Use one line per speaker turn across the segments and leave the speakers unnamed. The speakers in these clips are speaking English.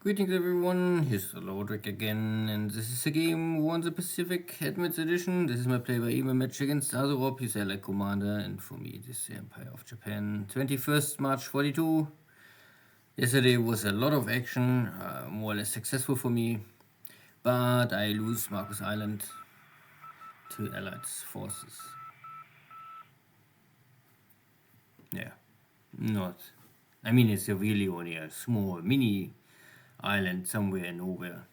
Greetings everyone, here's Lodrik again, and this is a game War in the Pacific Admits Edition. This is my play-by-email match against AsuRob, he's Allied Commander, and for me this is the Empire of Japan. 21st March 42. Yesterday was a lot of action, more or less successful for me, but I lose Marcus Island to Allied forces. Yeah, I mean it's really only a small mini island somewhere nowhere.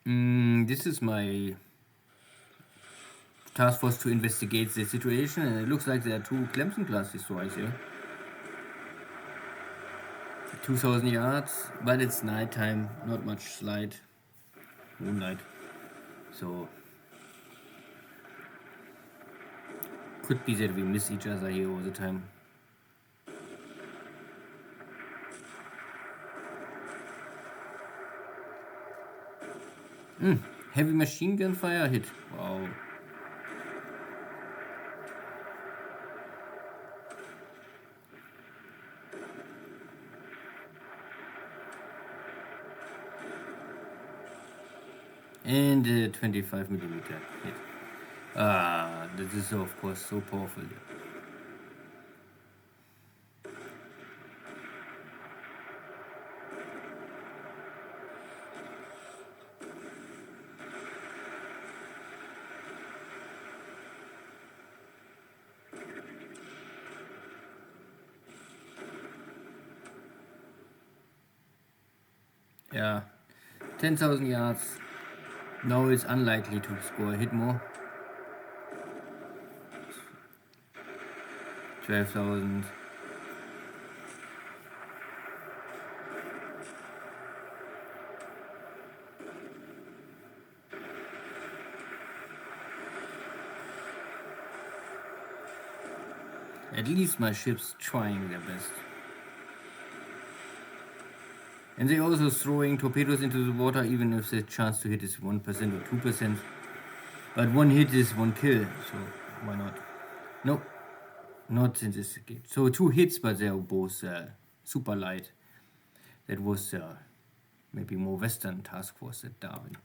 This is my task force to investigate the situation, and it looks like there are two Clemson class destroyers here. 2,000 yards, but it's nighttime, not much light, moonlight, so could be that we miss each other here all the time. Heavy machine gun fire hit. Wow. And 25mm hit. This is of course so powerful. Yeah, 10,000 yards. Now it's unlikely to score a hit more. 12,000. At least my ship's trying their best. And they're also throwing torpedoes into the water, even if the chance to hit is 1% or 2%. But one hit is one kill, so why not? No, not in this game. So 2 hits, but they are both super light. That was maybe more Western task force at Darwin.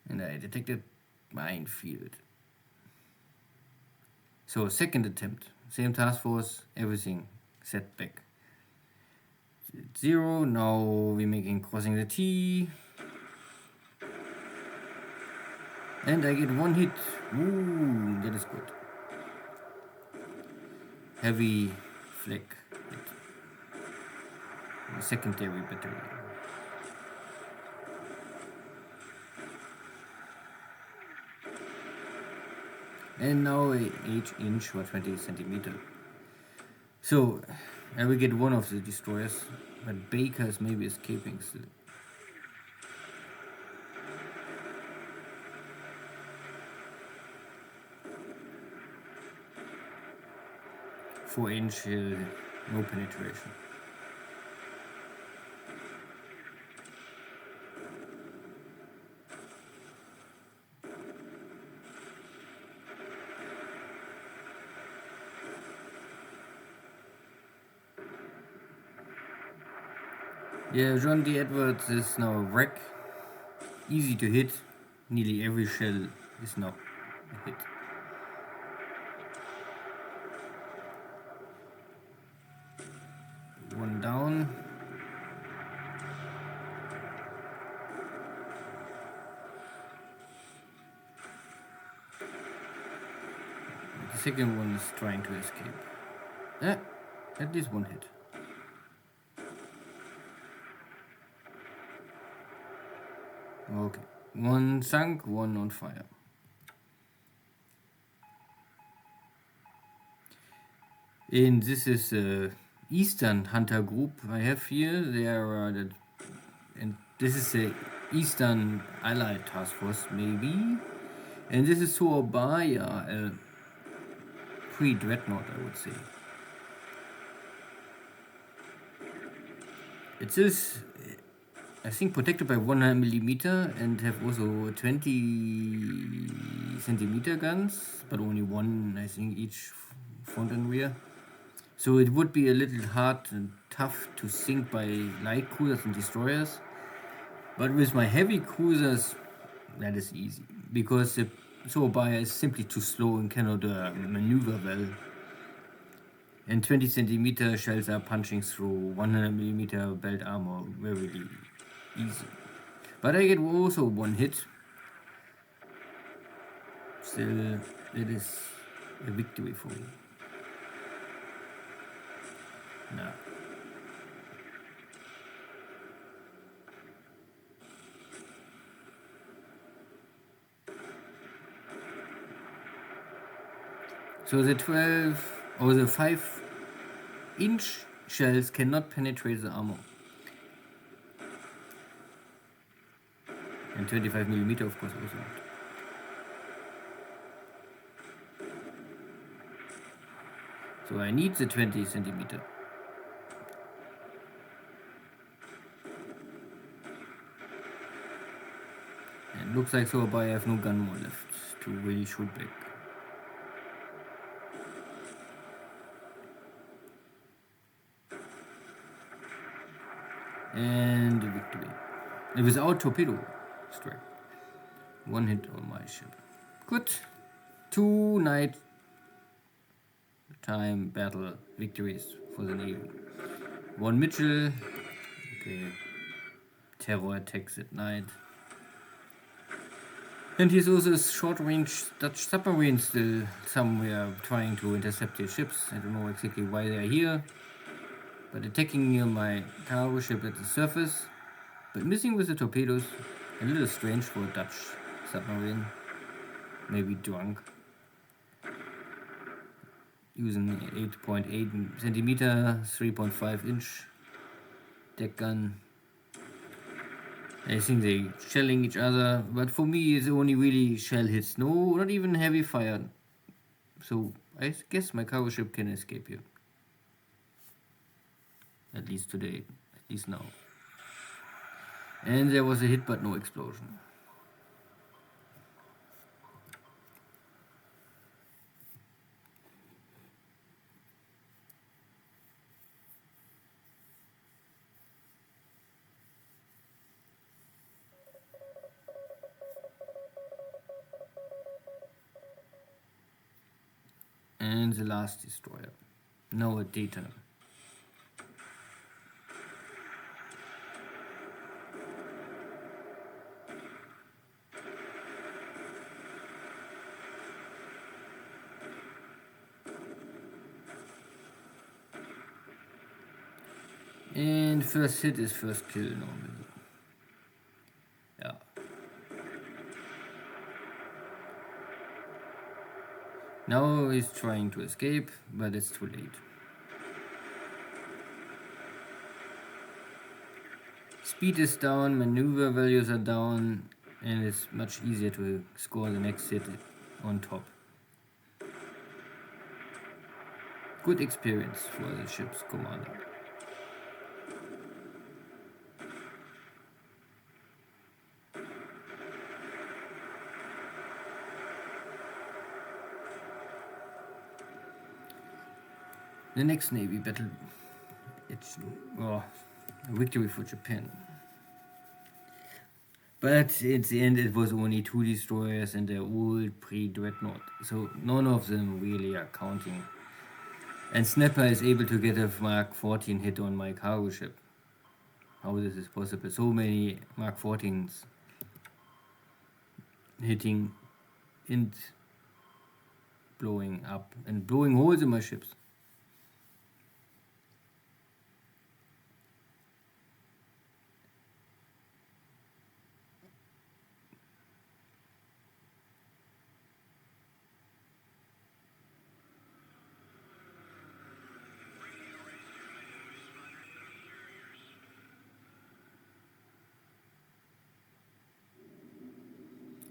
And I detected minefield. So second attempt, same task force, everything set back. 0, now we're making crossing the T. And I get 1 hit. Ooh, that is good. Heavy flag hit. The secondary battery. And now a 8-inch or 20 centimeter. So I will get one of the destroyers, but Baker is maybe escaping still. Four-inch, no penetration. Yeah, John D. Edwards is now a wreck. Easy to hit. Nearly every shell is now a hit. One down. The second one is trying to escape. At least one hit. Okay, one sunk, one on fire. And this is Eastern Hunter group I have here. They are and this is the Eastern Allied Task Force maybe. And this is Surabaya, pre-dreadnought I would say. It is, I think, protected by 100mm and have also 20 centimeter guns, but only one, I think, each front and rear. So it would be a little hard and tough to sink by light cruisers and destroyers. But with my heavy cruisers, that is easy. Because the Surabaya is simply too slow and cannot maneuver well. And 20 centimeter shells are punching through 100 millimeter belt armor very easy. But I get also one hit. Still, it is a victory for me. Now. So the 12 or the 5-inch shells cannot penetrate the armor. And 25 millimeter, of course, also not. So I need the 20 centimeter. And looks like so, but I have no gun more left to really shoot back. And a victory. Without torpedo strike. One hit on my ship. Good. 2 night time battle victories for the Navy. 1 Mitchell. Okay. Terror attacks at night. And here's also a short-range Dutch submarine still somewhere trying to intercept their ships. I don't know exactly why they're here. But attacking near my cargo ship at the surface. But missing with the torpedoes. A little strange for a Dutch submarine. Maybe drunk. Using 8.8 centimeter, 3.5 inch deck gun. I think they shelling each other, but for me it's only really shell hits, no, not even heavy fire. So I guess my cargo ship can escape here. At least today, at least now. And there was a hit but no explosion. And the last destroyer. Now a data. And first hit is first kill normally. Yeah. Now he's trying to escape, but it's too late. Speed is down, maneuver values are down, and it's much easier to score the next hit on top. Good experience for the ship's commander. The next Navy battle, it's a victory for Japan. But at the end it was only 2 destroyers and they're all pre-dreadnought, so none of them really are counting. And Snapper is able to get a Mark 14 hit on my cargo ship. How this is possible? So many Mark 14s hitting and blowing up and blowing holes in my ships.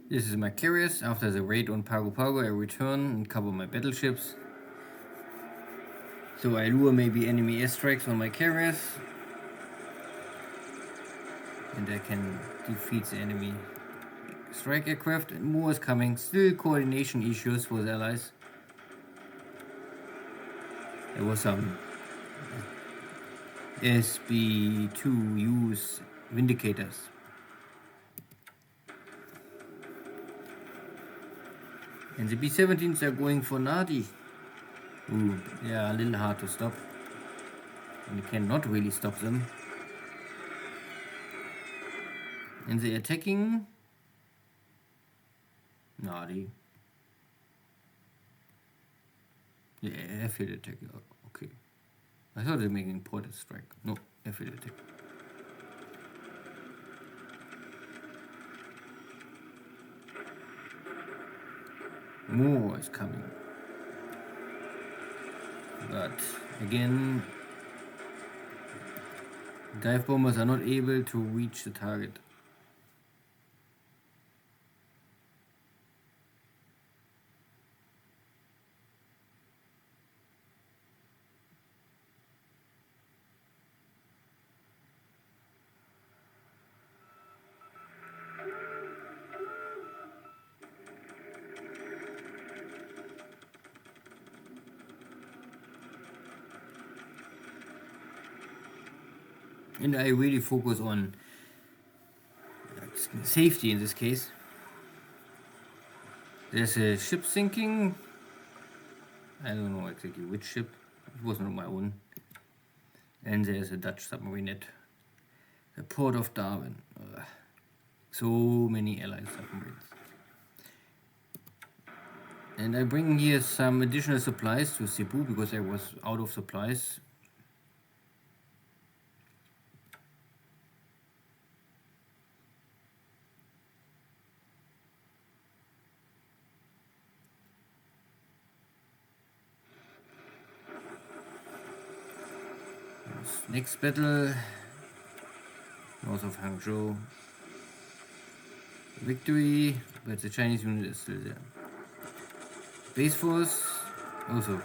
This is my carriers. After the raid on Pago Pago, I return and cover my battleships. So I lure maybe enemy airstrikes on my carriers. And I can defeat the enemy strike aircraft. And more is coming. Still coordination issues for the allies. There was some SB2 use vindicators. And the B-17s are going for Nadi. Ooh, they are a little hard to stop. And you cannot really stop them. And they're attacking Nadi. Yeah, airfield attack. Okay. I thought they were making ported strike. No, airfield attack. More is coming. But again, dive bombers are not able to reach the target. And I really focus on safety in this case. There's a ship sinking. I don't know exactly which ship. It was not my own. And there's a Dutch submarine at the port of Darwin. So many Allied submarines. And I bring here some additional supplies to Cebu because I was out of supplies. Next battle, north of Hangzhou. Victory, but the Chinese unit is still there. Base force also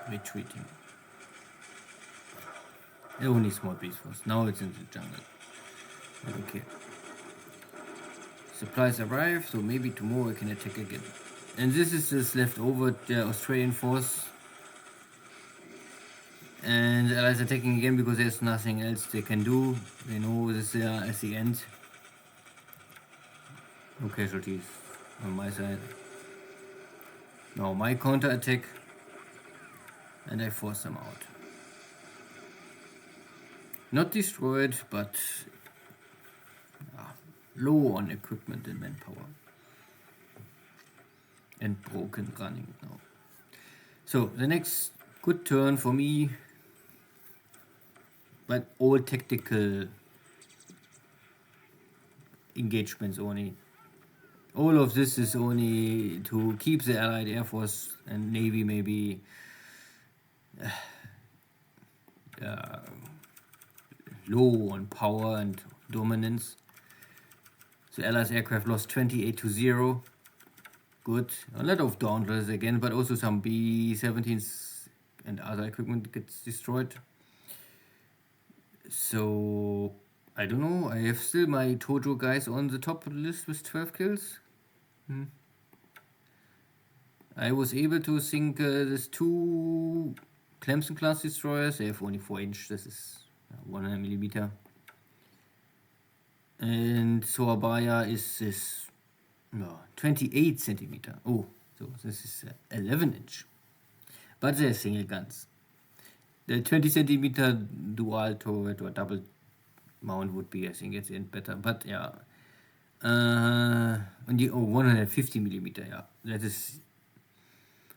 retreating. Only small base force. Now it's in the jungle. Okay. Supplies arrive, so maybe tomorrow I can attack again. And this is just left over the Australian force. And the Allies attacking again because there's nothing else they can do. They know this is at the end. No casualties on my side. Now my counter attack. And I force them out. Not destroyed, but low on equipment and manpower. And broken running now. So the next good turn for me, but all tactical engagements only. All of this is only to keep the Allied Air Force and Navy maybe low on power and dominance. The Allies aircraft lost 28-0. Good. A lot of downers again, but also some B-17s and other equipment gets destroyed. So I don't know. I have still my Tojo guys on the top list with 12 kills. I was able to sink these 2 Clemson class destroyers. They have only 4-inch. This is 100mm. And Soabaya is this 28 centimeter. Oh, so this is 11-inch. But they're single guns. The 20 centimeter dual turret or double mount would be, I think, at the end better. But yeah, and the 150 millimeter. Yeah, that is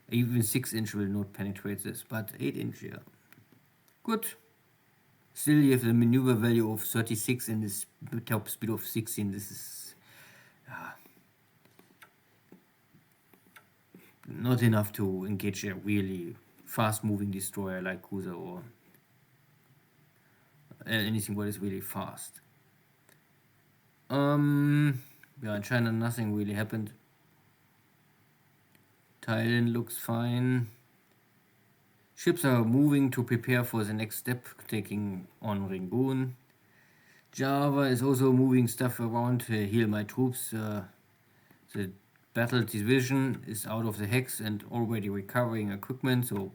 even 6-inch will not penetrate this, but 8-inch. Yeah, good. Still, you have the maneuver value of 36 and this top speed of 16. This is not enough to engage a really fast-moving destroyer like cruiser or anything what is really fast. Yeah, in China nothing really happened. Thailand looks fine. Ships are moving to prepare for the next step, taking on Rangoon. Java is also moving stuff around to heal my troops. The battle division is out of the hex and already recovering equipment, so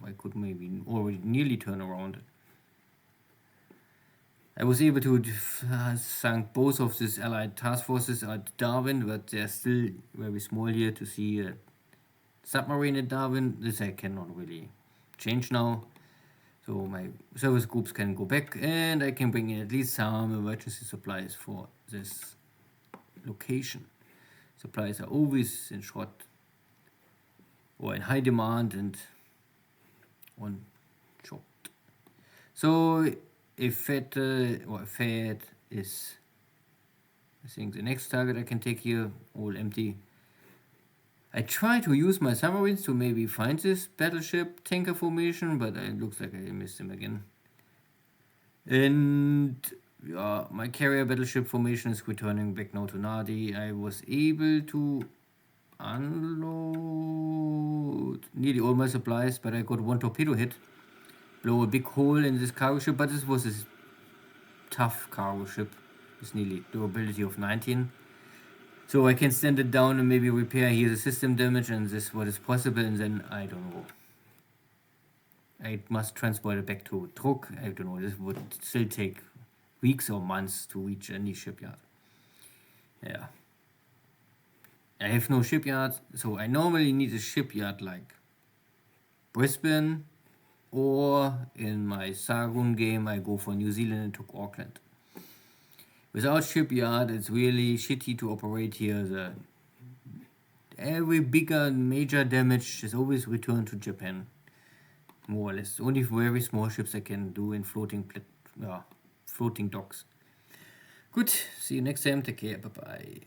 I could maybe already nearly turn around. I was able to sink both of these Allied task forces at Darwin, but they're still very small here to see a submarine at Darwin. This I cannot really change now. So my service groups can go back, and I can bring in at least some emergency supplies for this location. Supplies are always in short or in high demand and on short. So a FET is, I think, the next target I can take here, all empty. I try to use my submarines to maybe find this battleship tanker formation, but it looks like I missed him again. And yeah, my carrier battleship formation is returning back now to Nadi. I was able to unload nearly all my supplies, but I got one torpedo hit, blow a big hole in this cargo ship, but this was a tough cargo ship with nearly durability of 19. So I can stand it down and maybe repair here the system damage, and this what is possible, and then I don't know. I must transport it back to Truk. I don't know, this would still take weeks or months to reach any shipyard. Yeah. I have no shipyard, so I normally need a shipyard like Brisbane, or in my Xargun game I go for New Zealand and took Auckland. Without shipyard, it's really shitty to operate here. Every bigger major damage is always returned to Japan, more or less. Only very small ships I can do in floating docks. Good, see you next time. Take care. Bye bye.